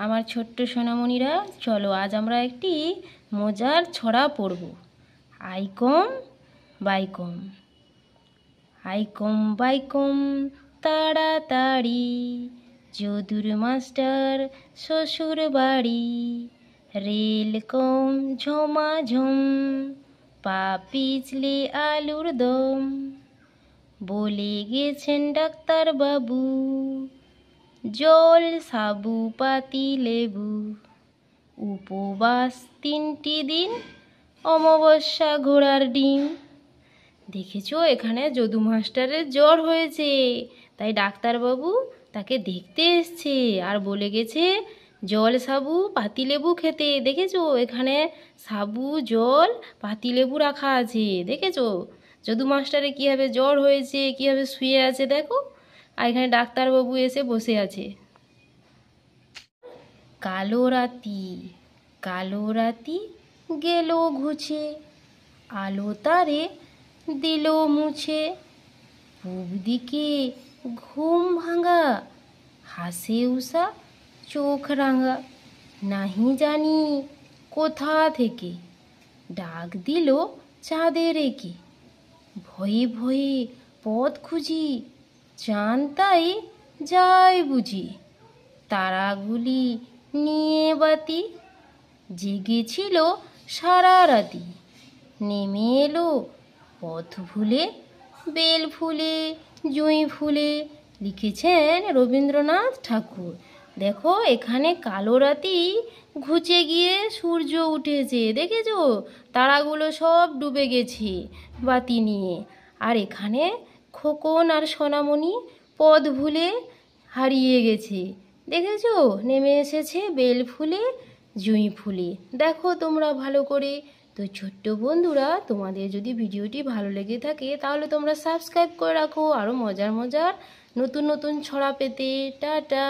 আমার ছোট্ট সোনামণিরা, চলো আজ আমরা একটি মজার ছড়া পড়ব। আইকম বাইকম, আইকম বাইকম তাড়াতাড়ি, যদুর মাস্টার শ্বশুর বাড়ি। রেল কম ঝমাঝম, পা পিছলে আলুর দম। বলে গেছেন ডাক্তার বাবু, জল সাবু পাতি লেবু। উপবাস 3টি দিন, অমাবস্যা ঘোড়ার ডিম। দেখেছো, এখানে যদু মাস্টারের জ্বর হয়েছে, তাই ডাক্তারবাবু তাকে দেখতে এসছে আর বলে গেছে জল সাবু পাতিলেবু খেতে। দেখেছো, এখানে সাবু জল পাতিলেবু রাখা আছে। দেখেছো যদু মাস্টারের কীভাবে জ্বর হয়েছে, কীভাবে শুয়ে আছে দেখো। আর এখানে ডাক্তারবাবু এসে বসে আছে। কালো রাতি, কালো রাতি গেল ঘুছে, আলো তারে দিল মুছে। পূব দিকে ঘুম ভাঙা, হাসে উষা চোখ রাঙা। নাহি জানি কোথা থেকে ডাক দিল চাঁদের একে। ভয়ে ভয়ে পথ খুঁজি, চাঁদ তাই যায় বুঝি। তারাগুলি নিয়ে বাতি, জেগেছিল সারা রাতি। নেমে এলো পথ ভুলে, বেল ফুলে জুঁই ফুলে। লিখেছেন রবীন্দ্রনাথ ঠাকুর। দেখো, এখানে কালো রাতি ঘুচে গিয়ে সূর্য উঠেছে। দেখেছো, তারাগুলো সব ডুবে গেছে বাতি নিয়ে। আর এখানে খোকন আর সোনামণি পথ ভুলে হারিয়ে গেছে। দেখেছো, নেমে এসেছে বেল ফুলে জুঁই ফুলে। দেখো তোমরা ভালো করে। তো ছোট্ট বন্ধুরা, তোমাদের যদি ভিডিওটি ভালো লেগে থাকে তাহলে তোমরা সাবস্ক্রাইব করে রাখো আরও মজার মজার নতুন নতুন ছড়া পেতে। টাটা।